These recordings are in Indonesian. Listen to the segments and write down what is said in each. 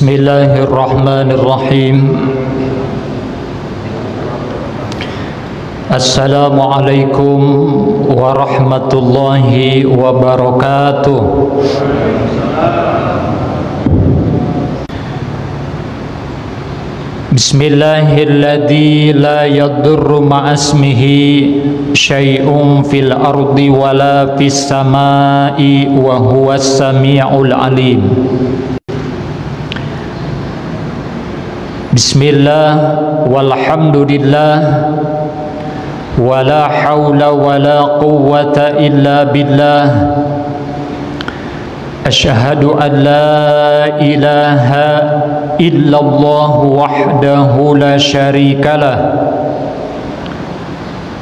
Bismillahirrahmanirrahim. Assalamualaikum warahmatullahi wabarakatuh. Bismillahilladzi la yadurru ma'asmihi syai'un fil ardi wala fis samai wa huwas sami'ul alim. Bismillah walhamdulillah wala haula wala quwwata illa billah. Asyhadu an la ilaha illallah wahdahu la syarikalah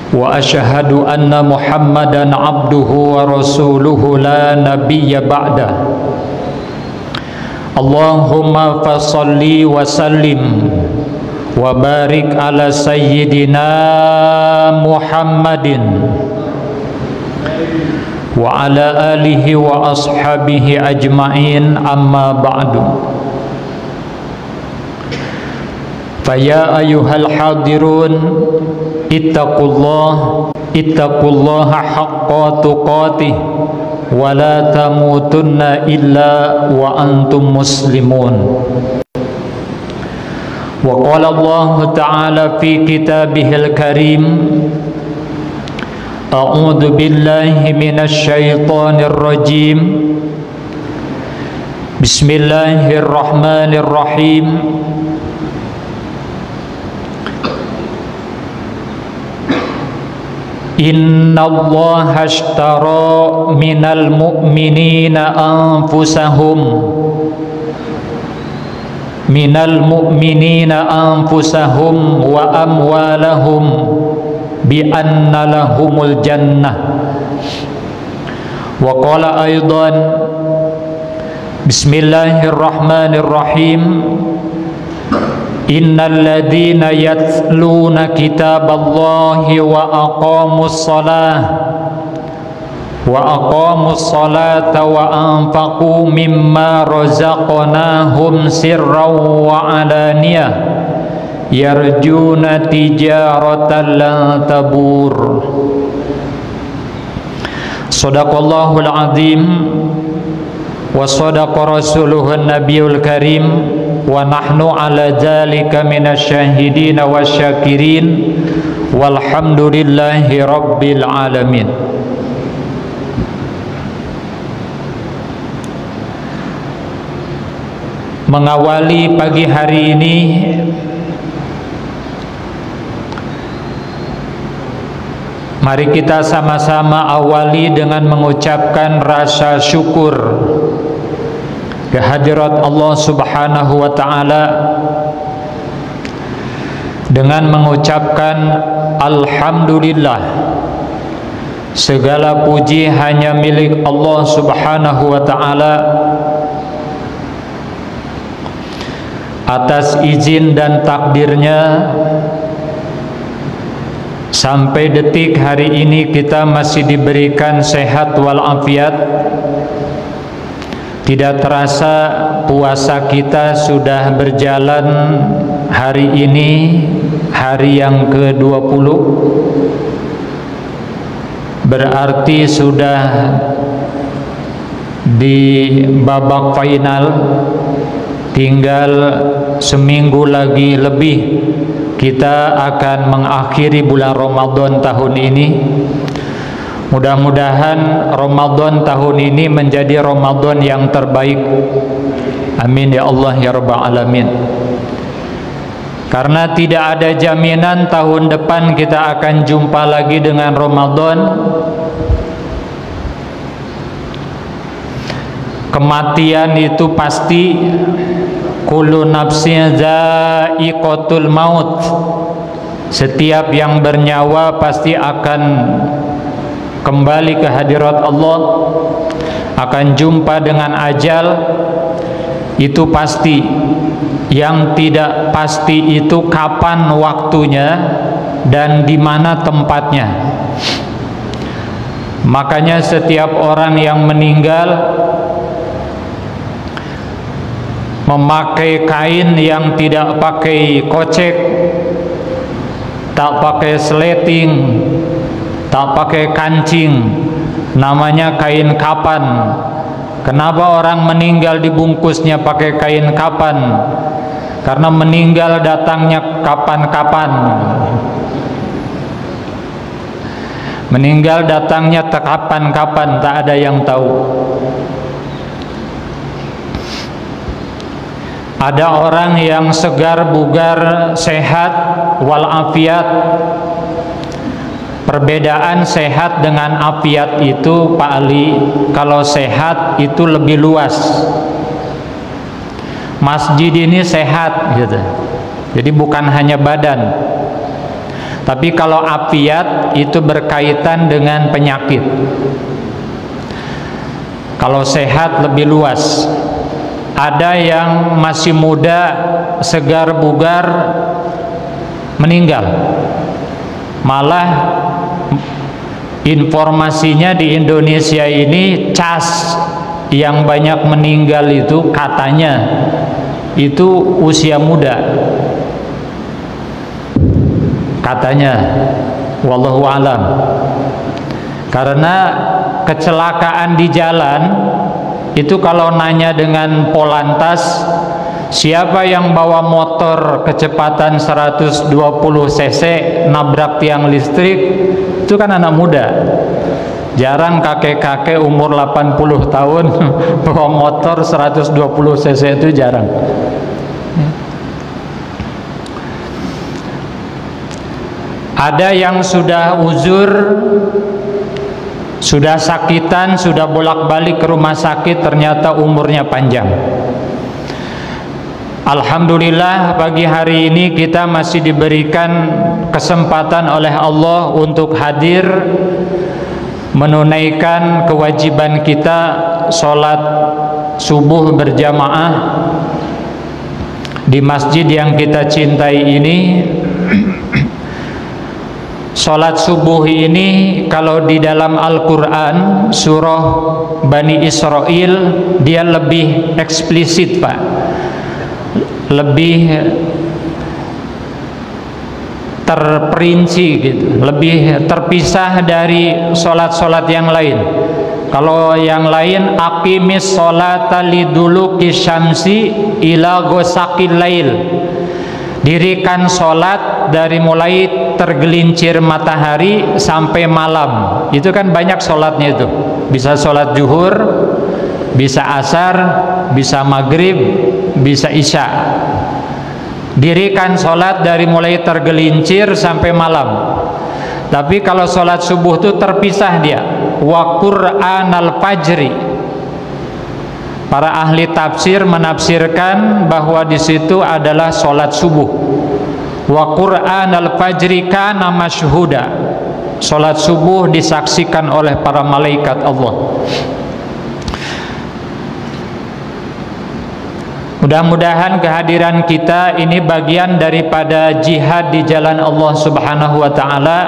wa asyhadu anna Muhammadan abduhu wa rasuluhu la nabiyya ba'da. Allahumma fasalli wa sallim wa barik ala sayyidina Muhammadin wa ala alihi wa ashabihi ajma'in, amma ba'du. Faya ayyuhal hadirun ittaqullaha haqqa tuqatih wa la tamutunna illa wa antum muslimun. Wa qala Allah ta'ala fi kitabihil karim, a'udzu billahi minasy syaithanir rajim. Bismillahirrahmanirrahim. Innallaha ashtara minal mu'minina anfusahum wa amwalahum bi anna lahumul jannah. Wa qala aidan, bismillahirrahmanirrahim, innal ladzina yatluna kitaballahi wa aqamus salata wa anfaqu mimma razaqnahum sirran wa alaniyah yarjuna tijaratan lan tabur. Shadaqallahul azim wa shadaqa rasuluhun nabiyul karim wa nahnu ala dzalika minasyahidin wasyakirin walhamdulillahi rabbil alamin. Mengawali pagi hari ini, mari kita sama-sama awali dengan mengucapkan rasa syukur kehadirat Allah Subhanahu wa ta'ala, dengan mengucapkan alhamdulillah. Segala puji hanya milik Allah Subhanahu wa ta'ala atas izin dan takdirnya sampai detik hari ini kita masih diberikan sehat walafiat. Tidak terasa puasa kita sudah berjalan hari ini, hari yang ke-20, berarti sudah di babak final. Tinggal seminggu lagi lebih kita akan mengakhiri bulan Ramadan tahun ini. Mudah-mudahan Ramadan tahun ini menjadi Ramadan yang terbaik. Amin ya Allah ya Rabbal alamin. Karena tidak ada jaminan tahun depan kita akan jumpa lagi dengan Ramadan. Kematian itu pasti. Kullu nafsin dha'iqatul maut. Setiap yang bernyawa pasti akan kembali ke hadirat Allah, akan jumpa dengan ajal. Itu pasti. Yang tidak pasti itu kapan waktunya dan di mana tempatnya. Makanya setiap orang yang meninggal memakai kain yang tidak pakai kocek, tak pakai sleting, tak pakai kancing, namanya kain kapan. Kenapa orang meninggal dibungkusnya pakai kain kapan? Karena meninggal datangnya kapan-kapan. Meninggal datangnya kapan-kapan, tak ada yang tahu. Ada orang yang segar, bugar, sehat, walafiat. Perbedaan sehat dengan afiat itu, Pak Ali, kalau sehat itu lebih luas. Masjid ini sehat gitu. Jadi bukan hanya badan. Tapi kalau afiat itu berkaitan dengan penyakit. Kalau sehat lebih luas. Ada yang masih muda, segar, bugar, meninggal. Malah informasinya di Indonesia ini cas yang banyak meninggal itu katanya itu usia muda, katanya, wallahu alam. Karena kecelakaan di jalan itu kalau nanya dengan Polantas, siapa yang bawa motor kecepatan 120 cc nabrak tiang listrik, itu kan anak muda. Jarang kakek-kakek umur 80 tahun bawa motor 120 cc, itu jarang. Ada yang sudah uzur, sudah sakitan, sudah bolak-balik ke rumah sakit, ternyata umurnya panjang. Alhamdulillah pagi hari ini kita masih diberikan kesempatan oleh Allah untuk hadir menunaikan kewajiban kita sholat subuh berjamaah di masjid yang kita cintai ini. Sholat subuh ini kalau di dalam Al-Quran surah Bani Israel dia lebih eksplisit, Pak, lebih terperinci gitu, lebih terpisah dari sholat-sholat yang lain. Kalau yang lain aqimis sholata liduluki syamsi ila ghosaqil lail, dirikan sholat dari mulai tergelincir matahari sampai malam. Itu kan banyak sholatnya itu, bisa sholat zuhur, bisa asar, bisa maghrib, bisa isya. Dirikan sholat dari mulai tergelincir sampai malam. Tapi kalau sholat subuh itu terpisah dia. Wa Qur'anal fajri. Para ahli tafsir menafsirkan bahwa di situ adalah sholat subuh. Wa Qur'anal fajri kana masyhuda. Sholat subuh disaksikan oleh para malaikat Allah. Mudah-mudahan kehadiran kita ini bagian daripada jihad di jalan Allah Subhanahu wa ta'ala.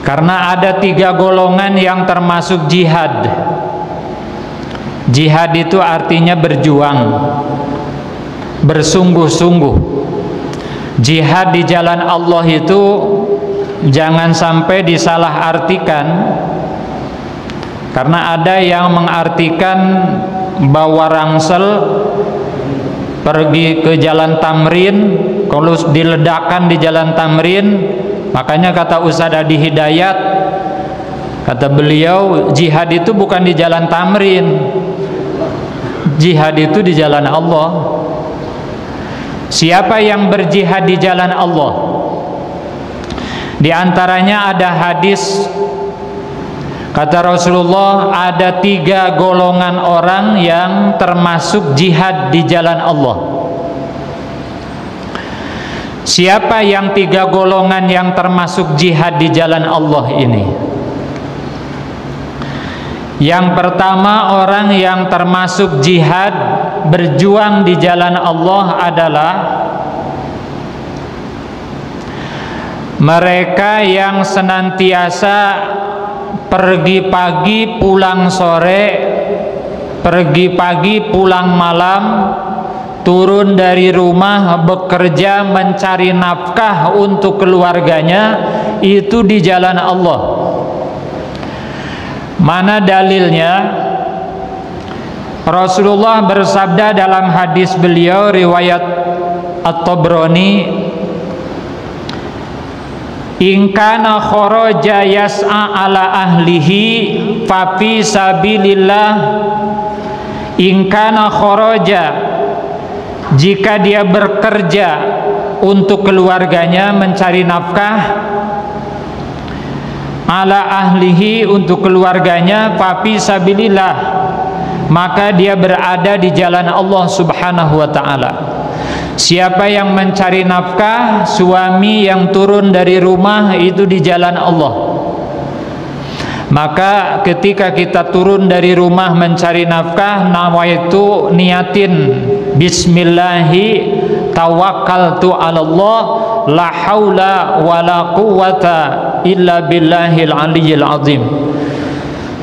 Karena ada 3 golongan yang termasuk jihad. Jihad itu artinya berjuang, bersungguh-sungguh. Jihad di jalan Allah itu jangan sampai disalah-artikan. Karena ada yang mengartikan bawa rangsel pergi ke jalan Tamrin, kalau diledakkan di jalan Tamrin. Makanya kata Ustadz Adi Hidayat, kata beliau, jihad itu bukan di jalan Tamrin, jihad itu di jalan Allah. Siapa yang berjihad di jalan Allah? Di antaranya ada hadis, kata Rasulullah, ada 3 golongan orang yang termasuk jihad di jalan Allah. Siapa yang 3 golongan yang termasuk jihad di jalan Allah ini? Yang pertama, orang yang termasuk jihad berjuang di jalan Allah adalah mereka yang senantiasa pergi pagi pulang sore pergi pagi pulang malam, turun dari rumah bekerja mencari nafkah untuk keluarganya, itu di jalan Allah. Mana dalilnya? Rasulullah bersabda dalam hadis beliau riwayat At-Tabrani, in kana kharaja yas'a ala ahlihi fa fi sabilillah. In kana kharaja, jika dia bekerja untuk keluarganya mencari nafkah, ala ahlihi untuk keluarganya, fa fi sabilillah, maka dia berada di jalan Allah Subhanahu wa taala. Siapa yang mencari nafkah, suami yang turun dari rumah, itu di jalan Allah. Maka ketika kita turun dari rumah mencari nafkah, nawaitu, niatin bismillahi tawakkaltu 'ala Allah la haula wala quwata illa billahil aliyyil azim.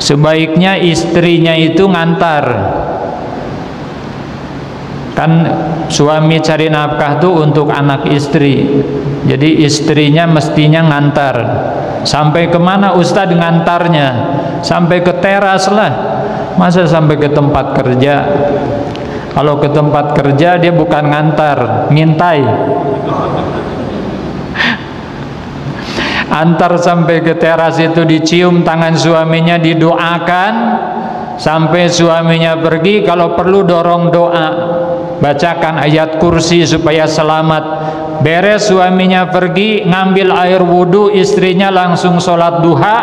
Sebaiknya istrinya itu ngantar. Kan suami cari nafkah tuh untuk anak istri, jadi istrinya mestinya ngantar. Sampai kemana Ustadz ngantarnya? Sampai ke teras lah, masa sampai ke tempat kerja? Kalau ke tempat kerja dia bukan ngantar, ngintai. Antar sampai ke teras itu, dicium tangan suaminya, didoakan sampai suaminya pergi. Kalau perlu dorong doa, bacakan ayat kursi supaya selamat. Beres suaminya pergi, ngambil air wudhu, istrinya langsung sholat duha,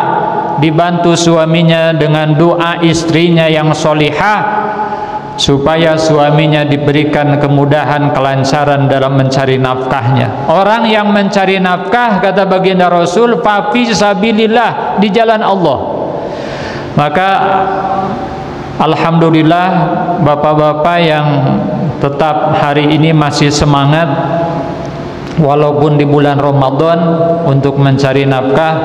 dibantu suaminya dengan doa istrinya yang solihah, supaya suaminya diberikan kemudahan, kelancaran dalam mencari nafkahnya. Orang yang mencari nafkah, kata baginda Rasul, fa fi sabilillah, di jalan Allah. Maka alhamdulillah bapak-bapak yang tetap hari ini masih semangat walaupun di bulan Ramadan untuk mencari nafkah,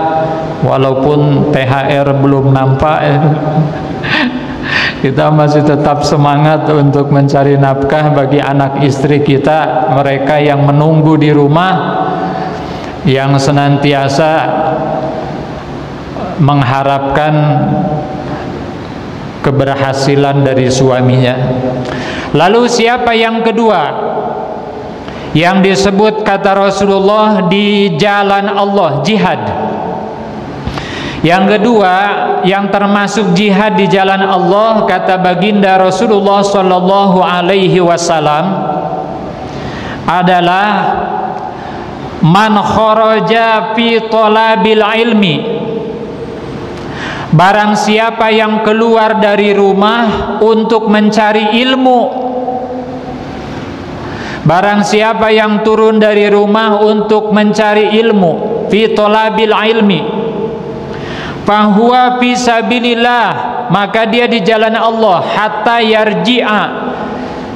walaupun THR belum nampak, kita masih tetap semangat untuk mencari nafkah bagi anak istri kita, mereka yang menunggu di rumah, yang senantiasa mengharapkan keberhasilan dari suaminya. Lalu siapa yang kedua yang disebut kata Rasulullah di jalan Allah, jihad? Yang kedua yang termasuk jihad di jalan Allah, kata baginda Rasulullah sallallahu alaihi wasallam, adalah man kharaja fi talabil ilmi. Barang siapa yang keluar dari rumah untuk mencari ilmu, barang siapa yang turun dari rumah untuk mencari ilmu, fi talabil ilmi, fahuwa fi sabilillah, maka dia di jalan Allah, hatta yarji'a,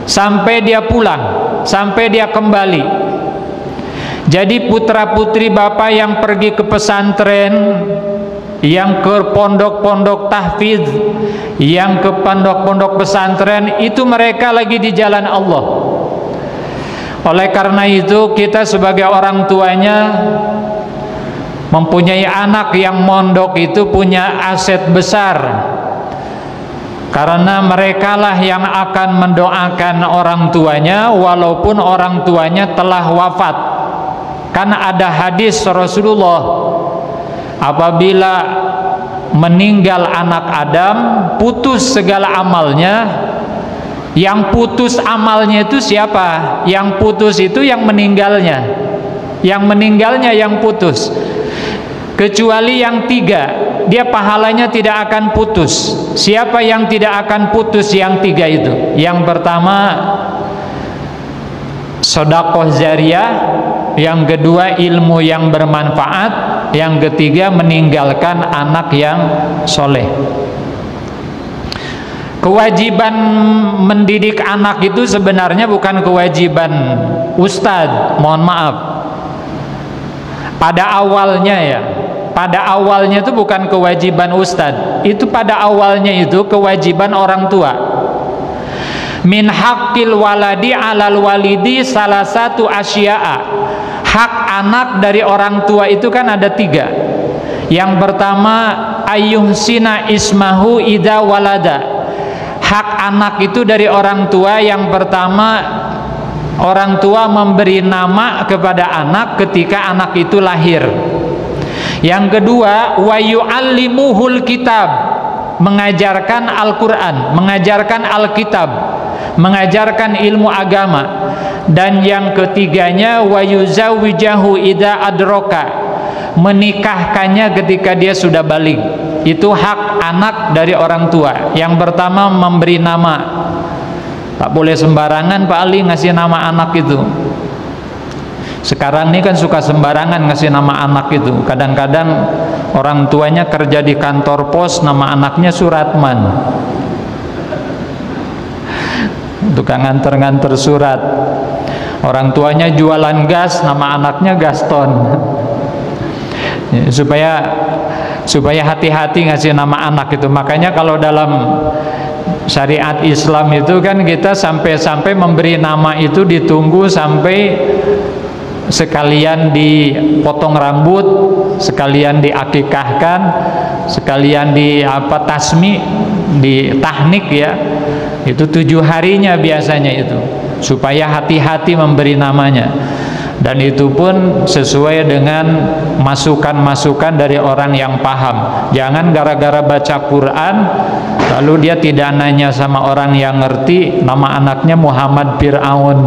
sampai dia pulang, sampai dia kembali. Jadi putra putri bapak yang pergi ke pesantren, yang ke pondok-pondok tahfidz, yang ke pondok-pondok pesantren, itu mereka lagi di jalan Allah. Oleh karena itu kita sebagai orang tuanya, mempunyai anak yang mondok itu punya aset besar, karena merekalah yang akan mendoakan orang tuanya walaupun orang tuanya telah wafat. Karena ada hadis Rasulullah, apabila meninggal anak Adam, putus segala amalnya. Yang putus amalnya itu siapa? Yang putus itu yang meninggalnya. Yang meninggalnya yang putus. Kecuali yang tiga, dia pahalanya tidak akan putus. Siapa yang tidak akan putus yang tiga itu? Yang pertama, sedekah jariyah. Yang kedua, ilmu yang bermanfaat. Yang ketiga, meninggalkan anak yang soleh. Kewajiban mendidik anak itu sebenarnya bukan kewajiban ustadz, mohon maaf. Pada awalnya ya, pada awalnya itu bukan kewajiban ustadz, itu pada awalnya itu kewajiban orang tua. Min haqqil waladi 'alal walidi salah satu asya'a. Hak anak dari orang tua itu kan ada 3. Yang pertama, ayyuhsina ismahu idza walada. Hak anak itu dari orang tua, yang pertama, orang tua memberi nama kepada anak ketika anak itu lahir. Yang kedua, wa yu'allimuhul kitab, mengajarkan Al-Qur'an, mengajarkan Alkitab, mengajarkan ilmu agama. Dan yang ketiganya, wa yuzawwijahu idza adroka, menikahkannya ketika dia sudah baligh. Itu hak anak dari orang tua. Yang pertama, memberi nama. Tak boleh sembarangan Pak Ali ngasih nama anak itu. Sekarang ini kan suka sembarangan ngasih nama anak itu. Kadang-kadang orang tuanya kerja di kantor pos, nama anaknya Suratman, tukang nganter-nganter surat. Orang tuanya jualan gas, nama anaknya Gaston. Supaya hati-hati ngasih nama anak itu. Makanya kalau dalam syariat Islam itu kan kita sampai memberi nama itu ditunggu sampai sekalian dipotong rambut, sekalian diakikahkan, sekalian tasmi, di tahnik ya. Itu 7 harinya biasanya itu, supaya hati-hati memberi namanya. Dan itu pun sesuai dengan masukan-masukan dari orang yang paham. Jangan gara-gara baca Quran lalu dia tidak nanya sama orang yang ngerti, nama anaknya Muhammad Fir'aun.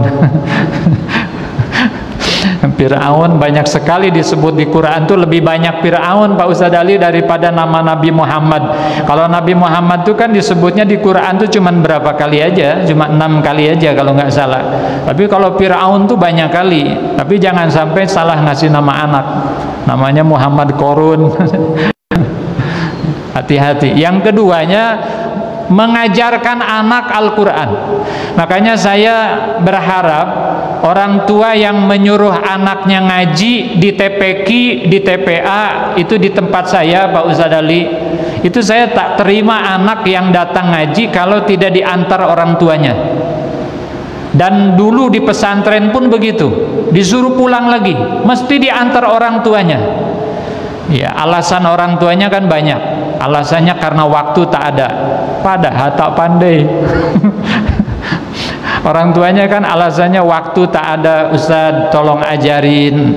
Fir'aun banyak sekali disebut di Quran tuh, lebih banyak Fir'aun Pak Ustadz Ali daripada nama Nabi Muhammad. Kalau Nabi Muhammad tuh kan disebutnya di Quran tuh cuman berapa kali aja, cuma 6 kali aja kalau nggak salah. Tapi kalau Fir'aun tuh banyak kali. Tapi jangan sampai salah ngasih nama anak, namanya Muhammad Korun. Hati-hati. Yang keduanya, mengajarkan anak Al-Quran. Makanya saya berharap orang tua yang menyuruh anaknya ngaji di TPQ, di TPA, itu di tempat saya Pak Ustadz Ali, itu saya tak terima anak yang datang ngaji kalau tidak diantar orang tuanya. Dan dulu di pesantren pun begitu, disuruh pulang lagi mesti diantar orang tuanya. Ya, alasan orang tuanya kan banyak. Alasannya karena waktu tak ada, padahal tak pandai. Orang tuanya kan alasannya waktu tak ada, Ustadz tolong ajarin.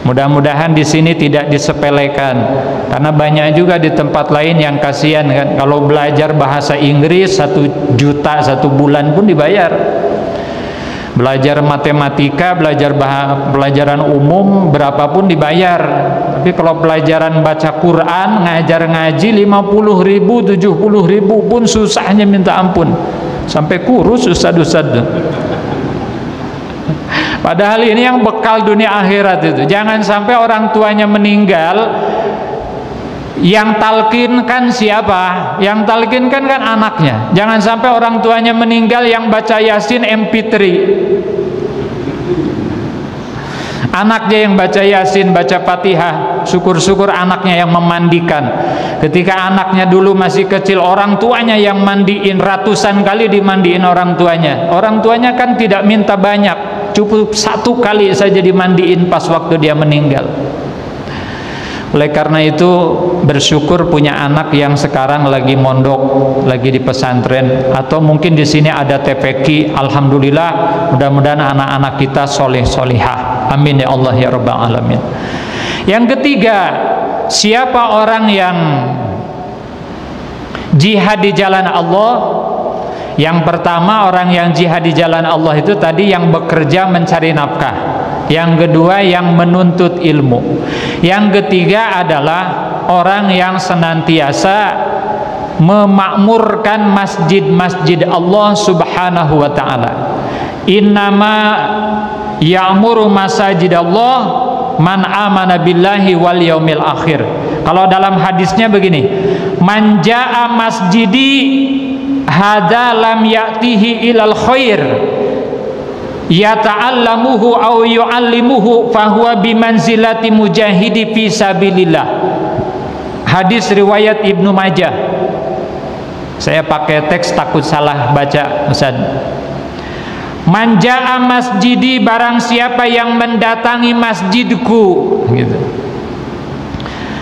Mudah-mudahan di sini tidak disepelekan, karena banyak juga di tempat lain yang kasihan kan, kalau belajar bahasa Inggris 1 juta 1 bulan pun dibayar. Belajar matematika, pelajaran umum berapapun dibayar. Tapi kalau pelajaran baca Quran, ngajar ngaji 50.000, 70.000 pun susahnya minta ampun. Sampai kurus ustad-ustad. Padahal ini yang bekal dunia akhirat itu. Jangan sampai orang tuanya meninggal, yang talkinkan siapa? Yang talkinkan kan anaknya. Jangan sampai orang tuanya meninggal, yang baca Yasin MP3. Anaknya yang baca Yasin, baca Fatihah. Syukur-syukur anaknya yang memandikan. Ketika anaknya dulu masih kecil, orang tuanya yang mandiin, ratusan kali dimandiin orang tuanya. Orang tuanya kan tidak minta banyak, cukup 1 kali saja dimandiin pas waktu dia meninggal. Oleh karena itu bersyukur punya anak yang sekarang lagi mondok, lagi di pesantren, atau mungkin di sini ada TPQ. Alhamdulillah, mudah-mudahan anak-anak kita soleh-solihah. Amin ya Allah ya Rabbal Alamin. Yang ketiga, siapa orang yang jihad di jalan Allah? Yang pertama, orang yang jihad di jalan Allah itu tadi yang bekerja mencari nafkah. Yang kedua, yang menuntut ilmu. Yang ketiga adalah orang yang senantiasa memakmurkan masjid-masjid Allah Subhanahu wa ta'ala. Innama ya'muru masajid Allah man amana billahi wal yaumil akhir. Kalau dalam hadisnya begini, man ja'a masjidi hadza lam ya'tihi ilal khair yata'allamuhu aw yu'allimuhu fahuwa bimanzilati mujahidi fi sabilillah. Hadis riwayat Ibnu Majah. Saya pakai teks takut salah baca, Ustaz. Man ja'a masjidi, barang siapa yang mendatangi masjidku gitu.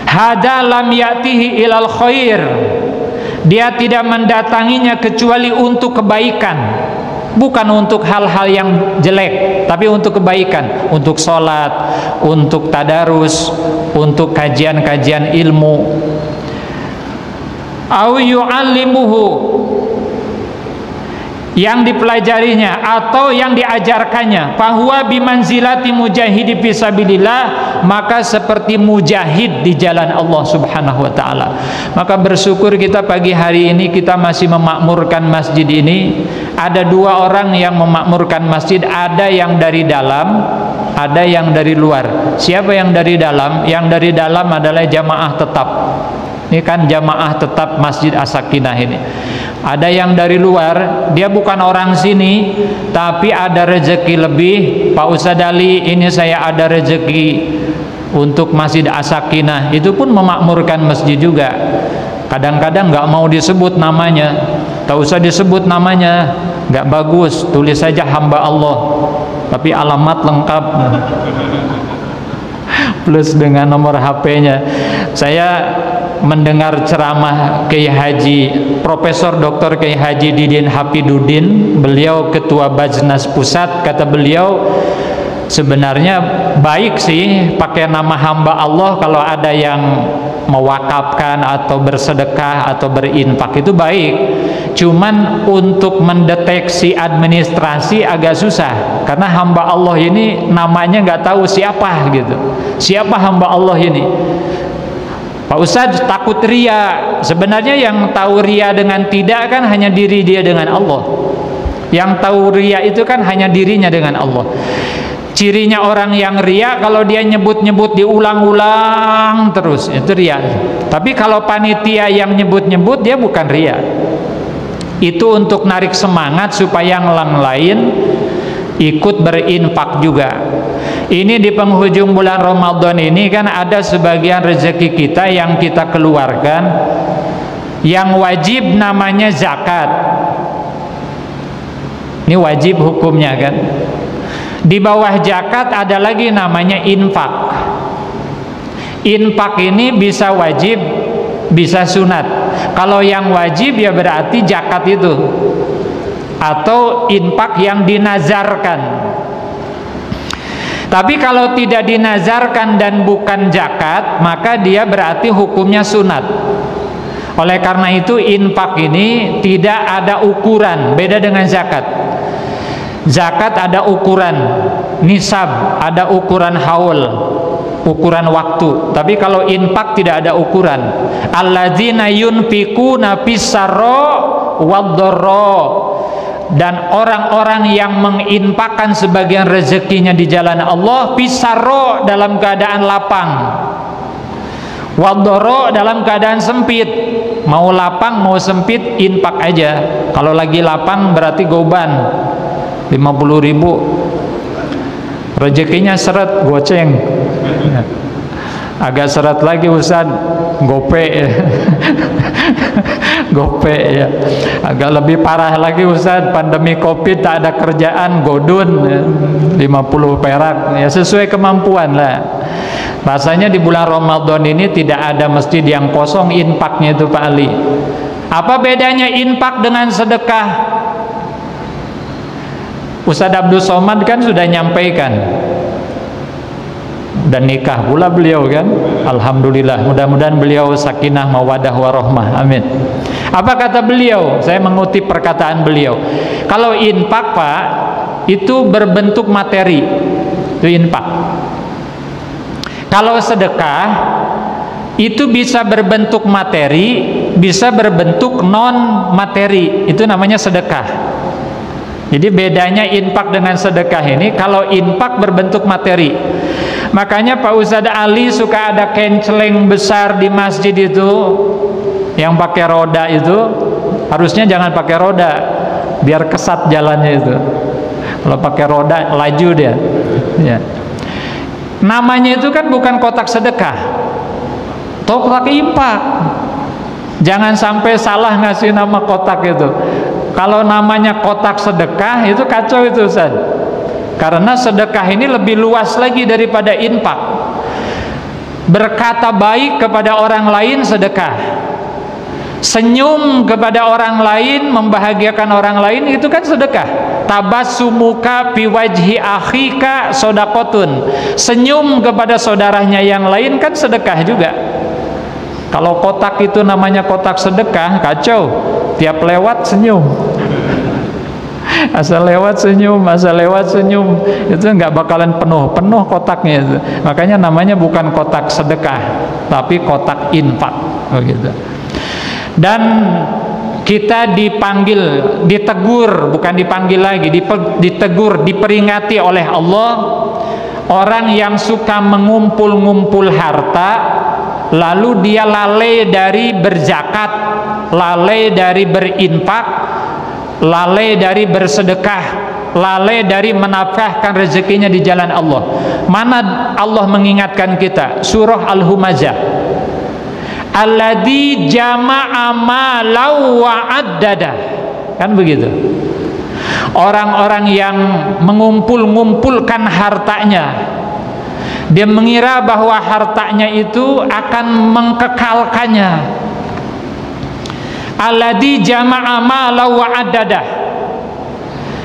Hada lam ya'tihi ilal khair, dia tidak mendatanginya kecuali untuk kebaikan, bukan untuk hal-hal yang jelek, tapi untuk kebaikan, untuk sholat, untuk tadarus, untuk kajian-kajian ilmu. Au yu'allimuhu, yang dipelajarinya atau yang diajarkannya, fahuwa bimanzilati mujahidi fisabilillah, maka seperti mujahid di jalan Allah Subhanahu wa taala. Maka bersyukur kita pagi hari ini kita masih memakmurkan masjid ini. Ada 2 orang yang memakmurkan masjid, ada yang dari dalam, ada yang dari luar. Siapa yang dari dalam? Yang dari dalam adalah jamaah tetap. Ini kan jamaah tetap Masjid As-Sakinah ini. Ada yang dari luar, dia bukan orang sini, tapi ada rezeki lebih. Pak Ustadz Ali, ini saya ada rezeki untuk Masjid As-Sakinah. Itu pun memakmurkan masjid juga. Kadang-kadang nggak mau disebut namanya, tak usah disebut namanya, nggak bagus, tulis saja hamba Allah, tapi alamat lengkap plus dengan nomor HP-nya. Saya mendengar ceramah Kiai Haji Profesor Dr. Kiai Haji Didin Hafidudin, beliau ketua Bajnas Pusat. Kata beliau, sebenarnya baik sih pakai nama hamba Allah kalau ada yang mewakafkan atau bersedekah atau berinfak, itu baik. Cuman untuk mendeteksi administrasi agak susah, karena hamba Allah ini namanya nggak tahu siapa gitu. Siapa hamba Allah ini? Pak Ustadz takut ria. Sebenarnya yang tahu ria dengan tidak kan hanya diri dia dengan Allah. Yang tahu ria itu kan hanya dirinya dengan Allah. Cirinya orang yang ria, kalau dia nyebut-nyebut diulang-ulang terus, itu ria. Tapi kalau panitia yang nyebut-nyebut, dia bukan ria. Itu untuk narik semangat supaya yang lain ikut berinfak juga. Ini di penghujung bulan Ramadan ini kan ada sebagian rezeki kita yang kita keluarkan, yang wajib namanya zakat. Ini wajib hukumnya kan. Di bawah zakat ada lagi namanya infak. Infak ini bisa wajib, bisa sunat. Kalau yang wajib ya berarti zakat itu, atau infak yang dinazarkan. Tapi kalau tidak dinazarkan dan bukan zakat, maka dia berarti hukumnya sunat. Oleh karena itu infak ini tidak ada ukuran, beda dengan zakat. Zakat ada ukuran nisab, ada ukuran haul, ukuran waktu. Tapi kalau infak tidak ada ukuran. Alladzina yunfikuna fis-sarra wad-dharra, dan orang-orang yang menginfakkan sebagian rezekinya di jalan Allah, pisaro dalam keadaan lapang, wadoro dalam keadaan sempit. Mau lapang mau sempit infak aja. Kalau lagi lapang berarti goban 50.000, rezekinya seret goceng. Agak seret lagi Ustaz, gope gope ya. Agak lebih parah lagi Ustaz, pandemi Covid tak ada kerjaan, godun 50 perak ya, sesuai kemampuan lah. Rasanya di bulan Ramadan ini tidak ada masjid yang kosong infaknya itu Pak Ali. Apa bedanya infak dengan sedekah? Ustaz Abdul Somad kan sudah nyampaikan, dan nikah pula beliau kan. Alhamdulillah, mudah-mudahan beliau sakinah mawadah warahmah, amin. Apa kata beliau? Saya mengutip perkataan beliau. Kalau infak Pak, itu berbentuk materi, itu infak. Kalau sedekah itu bisa berbentuk materi, bisa berbentuk non materi, itu namanya sedekah. Jadi bedanya infak dengan sedekah ini, kalau infak berbentuk materi. Makanya Pak Ustadz Ali suka ada kenceleng besar di masjid itu, yang pakai roda itu, harusnya jangan pakai roda, biar kesat jalannya itu. Kalau pakai roda laju dia. Ya. Namanya itu kan bukan kotak sedekah, kotak infak. Jangan sampai salah ngasih nama kotak itu. Kalau namanya kotak sedekah itu kacau itu Ustaz. Karena sedekah ini lebih luas lagi daripada infak. Berkata baik kepada orang lain sedekah. Senyum kepada orang lain, membahagiakan orang lain, itu kan sedekah. Tabassumuka fi wajhi akhika shadaqatun. Senyum kepada saudaranya yang lain kan sedekah juga. Kalau kotak itu namanya kotak sedekah, kacau. Tiap lewat senyum. Asal lewat senyum, asal lewat senyum, itu nggak bakalan penuh kotaknya itu. Makanya namanya bukan kotak sedekah, tapi kotak infak, begitu. Dan kita dipanggil, ditegur, bukan dipanggil lagi, ditegur, diperingati oleh Allah. Orang yang suka mengumpul-ngumpul harta, lalu dia lalai dari berzakat, lalai dari berinfak, lalai dari bersedekah, lalai dari menafkahkan rezekinya di jalan Allah. Mana Allah mengingatkan kita? Surah Al-Humazah. Alladzi jama'a malau wa addada. Kan begitu. Orang-orang yang mengumpul-ngumpulkan hartanya, dia mengira bahwa hartanya itu akan mengkekalkannya. Alladzi jama'a malau wa addada.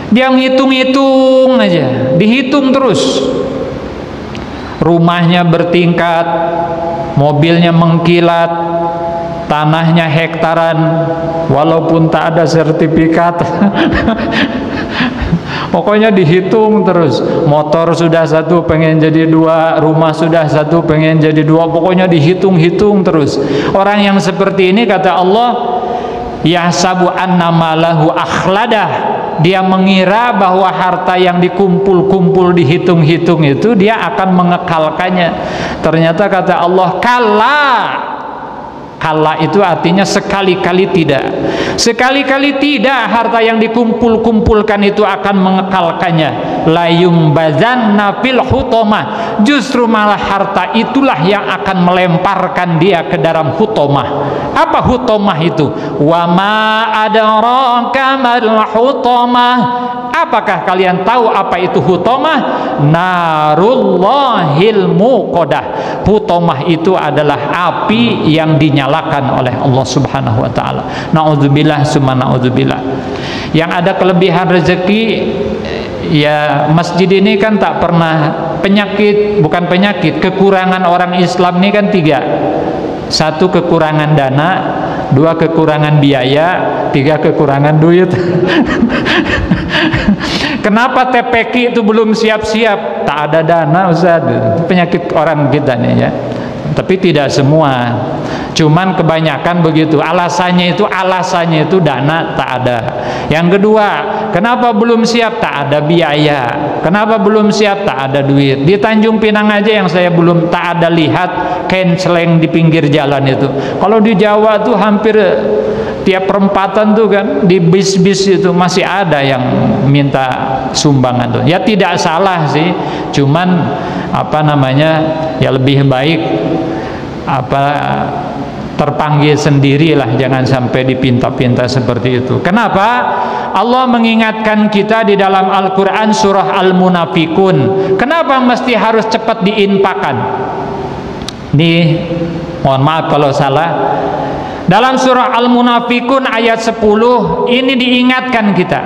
Dia ngitung-hitung aja, dihitung terus. Rumahnya bertingkat, mobilnya mengkilat, tanahnya hektaran, walaupun tak ada sertifikat. Pokoknya dihitung terus. Motor sudah satu pengen jadi dua, rumah sudah satu pengen jadi dua, pokoknya dihitung-hitung terus. Orang yang seperti ini, kata Allah, yahsabu anna malahu akhladah. Dia mengira bahwa harta yang dikumpul-kumpul, dihitung-hitung itu dia akan mengekalkannya. Ternyata kata Allah, kalla. Kalla itu artinya sekali-kali tidak. Sekali-kali tidak harta yang dikumpul-kumpulkan itu akan mengekalkannya. Layum bazanna fil hutomah. Justru malah harta itulah yang akan melemparkan dia ke dalam hutomah. Apa hutomah itu? Wa ma adraka mal hutomah. Apakah kalian tahu apa itu hutomah? Narullahil muqadah. Hutomah itu adalah api yang dinyalakan oleh Allah Subhanahu wa taala. Nauzubillah summa nauzubillah. Yang ada kelebihan rezeki, ya masjid ini kan tak pernah penyakit, bukan penyakit, kekurangan orang Islam ini kan 3. 1 kekurangan dana, 2 kekurangan biaya, 3 kekurangan duit. Kenapa TPQ itu belum siap-siap? Tak ada dana, Ustaz. Penyakit orang kita nih ya. Tapi tidak semua. Cuman kebanyakan begitu. Alasannya itu dana tak ada. Yang kedua, kenapa belum siap? Tak ada biaya. Kenapa belum siap? Tak ada duit. Di Tanjung Pinang aja yang saya belum tak ada lihat kenceleng di pinggir jalan itu. Kalau di Jawa tuh hampir tiap perempatan tuh kan, di bis-bis itu masih ada yang minta sumbangan tuh. Ya tidak salah sih, cuman apa namanya, ya lebih baik terpanggil sendirilah, jangan sampai dipinta-pinta seperti itu. Kenapa? Allah mengingatkan kita di dalam Al-Quran surah Al-Munafikun. Kenapa mesti harus cepat diinfakkan? Nih, mohon maaf kalau salah. Dalam surah Al-Munafikun ayat 10 ini diingatkan kita.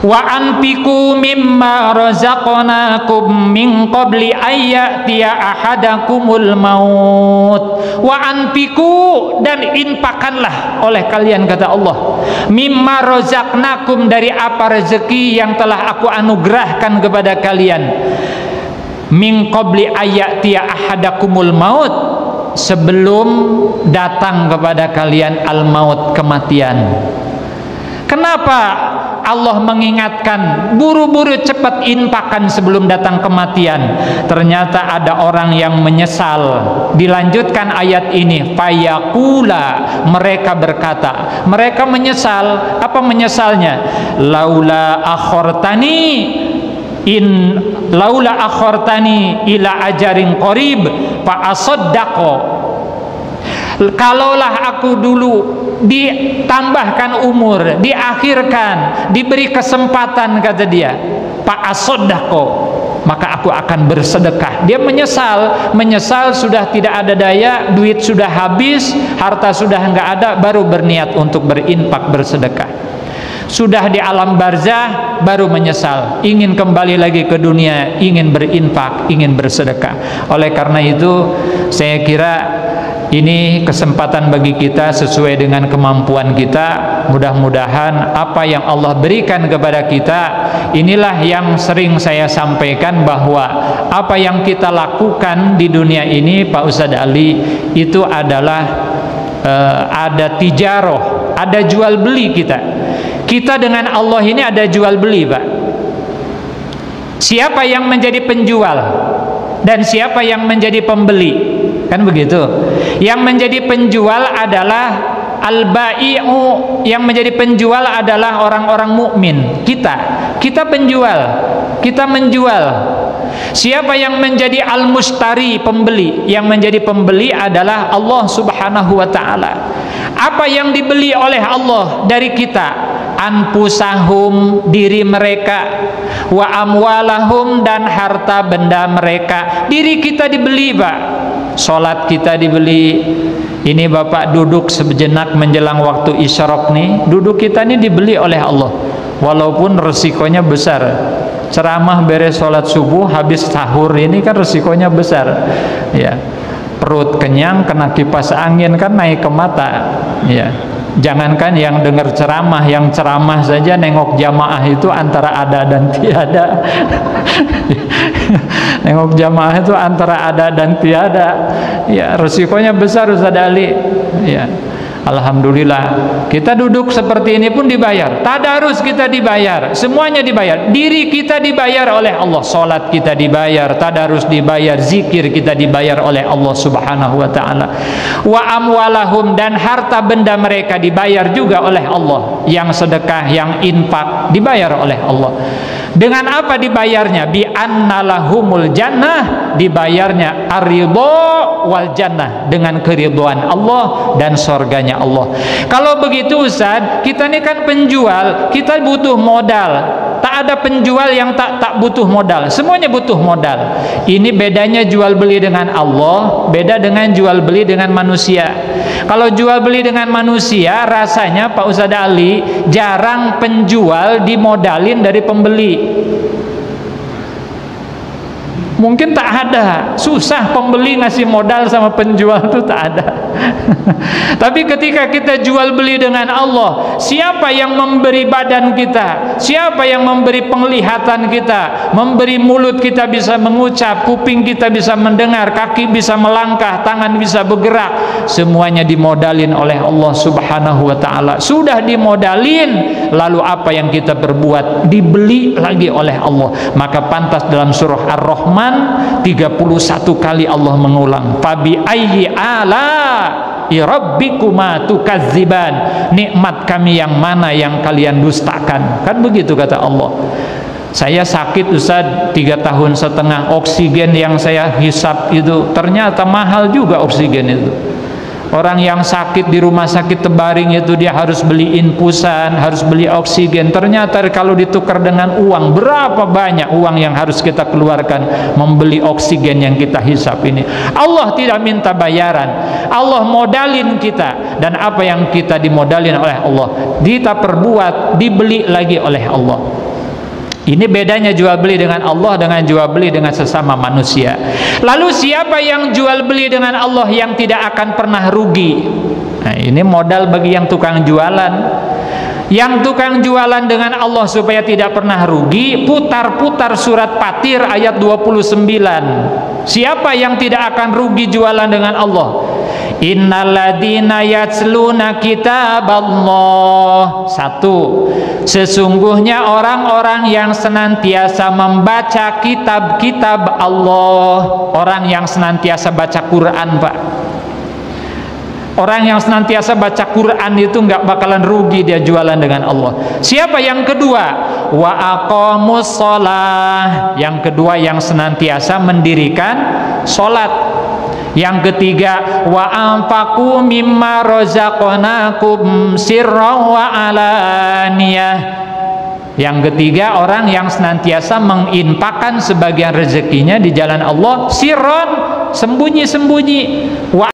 Wa anfiqu mimma razaqnakum min qabli ayyatiya ahadakumul maut. Wa anfiqu, dan infakkanlah oleh kalian, kata Allah, mimma razaqnakum, dari apa rezeki yang telah aku anugerahkan kepada kalian, min qabli ayyatiya ahadakumul maut, sebelum datang kepada kalian al-maut, kematian. Kenapa Allah mengingatkan buru-buru cepat infakkan sebelum datang kematian? Ternyata ada orang yang menyesal. Dilanjutkan ayat ini, fayaqula, mereka berkata, mereka menyesal. Apa menyesalnya? Laula akhortani ila ajarin qarib fa asaddaqo. Kalaulah aku dulu ditambahkan umur, diakhirkan, diberi kesempatan, kata dia, Pak Asodako, maka aku akan bersedekah. Dia menyesal sudah tidak ada daya, duit sudah habis, harta sudah enggak ada, baru berniat untuk berinfak, bersedekah. Sudah di alam barzah baru menyesal, ingin kembali lagi ke dunia, ingin berinfak, ingin bersedekah. Oleh karena itu saya kira ini kesempatan bagi kita sesuai dengan kemampuan kita. Mudah-mudahan apa yang Allah berikan kepada kita, inilah yang sering saya sampaikan, bahwa apa yang kita lakukan di dunia ini, Pak Ustadz Ali, itu adalah ada tijaroh, ada jual beli kita. Kita dengan Allah ini ada jual beli, Pak. Siapa yang menjadi penjual dan siapa yang menjadi pembeli, kan begitu. Yang menjadi penjual adalah al-bai'u, yang menjadi penjual adalah orang-orang mukmin. Kita penjual, kita menjual. Siapa yang menjadi al-mustari, pembeli? Yang menjadi pembeli adalah Allah Subhanahu wa ta'ala. Apa yang dibeli oleh Allah dari kita? Anfusahum, diri mereka, wa amwalahum, dan harta benda mereka. Diri kita dibeli, Pak. Salat kita dibeli. Ini Bapak duduk sejenak menjelang waktu isyraq nih, duduk kita ini dibeli oleh Allah, walaupun resikonya besar. Ceramah beres sholat subuh, habis sahur, ini kan resikonya besar, ya. Perut kenyang, kena kipas angin kan naik ke mata, ya. Jangankan yang dengar ceramah, yang ceramah saja nengok jamaah itu antara ada dan tiada. Nengok jamaah itu antara ada dan tiada, ya, resikonya besar, Ustaz Ali, ya. Alhamdulillah kita duduk seperti ini pun dibayar, tadarus kita dibayar, semuanya dibayar. Diri kita dibayar oleh Allah, salat kita dibayar, tadarus dibayar, zikir kita dibayar oleh Allah Subhanahu wa ta'ala. Wa amwalahum, dan harta benda mereka dibayar juga oleh Allah. Yang sedekah, yang infak dibayar oleh Allah. Dengan apa dibayarnya? Bi annalahumul jannah, dibayarnya ar-ridha wal jannah, dengan keridhaan Allah dan surganya Allah. Kalau begitu Ustaz, kita ini kan penjual, kita butuh modal. Tak ada penjual yang tak butuh modal, semuanya butuh modal. Ini bedanya jual beli dengan Allah, beda dengan jual beli dengan manusia. Kalau jual beli dengan manusia, rasanya Pak Ustadz Ali, jarang penjual dimodalin dari pembeli. Mungkin tak ada, susah pembeli ngasih modal sama penjual itu, tak ada. Tapi ketika kita jual beli dengan Allah, siapa yang memberi badan kita, siapa yang memberi penglihatan kita, memberi mulut kita bisa mengucap, kuping kita bisa mendengar, kaki bisa melangkah, tangan bisa bergerak, semuanya dimodalin oleh Allah Subhanahu wa ta'ala. Sudah dimodalin, lalu apa yang kita berbuat dibeli lagi oleh Allah. Maka pantas dalam surah Ar-Rahman 31 kali Allah mengulang, fabi ayyi ala rabbikuma tukadziban, nikmat kami yang mana yang kalian dustakan. Kan begitu kata Allah. Saya sakit Ustaz 3,5 tahun, oksigen yang saya hisap itu ternyata mahal juga oksigen itu. Orang yang sakit di rumah sakit terbaring itu dia harus beli infusan, harus beli oksigen. Ternyata kalau ditukar dengan uang, berapa banyak uang yang harus kita keluarkan membeli oksigen yang kita hisap ini. Allah tidak minta bayaran, Allah modalin kita, dan apa yang kita dimodalin oleh Allah kita perbuat, dibeli lagi oleh Allah. Ini bedanya jual beli dengan Allah dengan jual beli dengan sesama manusia. Lalu siapa yang jual beli dengan Allah yang tidak akan pernah rugi? Nah, ini modal bagi yang tukang jualan. Yang tukang jualan dengan Allah supaya tidak pernah rugi, putar-putar surat Fatir ayat 29. Siapa yang tidak akan rugi jualan dengan Allah? Innalladzina yatsluna kitaballah. 1. Sesungguhnya orang-orang yang senantiasa membaca kitab-kitab Allah. Orang yang senantiasa baca Quran, Pak. Orang yang senantiasa baca Quran itu nggak bakalan rugi dia jualan dengan Allah. Siapa yang kedua? Wa aqamus shalah. Yang kedua yang senantiasa mendirikan sholat. Yang ketiga, wa anfaqu mimma razaqnakum sirran wa alaniyah. Yang ketiga, orang yang senantiasa menginfakkan sebagian rezekinya di jalan Allah sirron, sembunyi-sembunyi, wa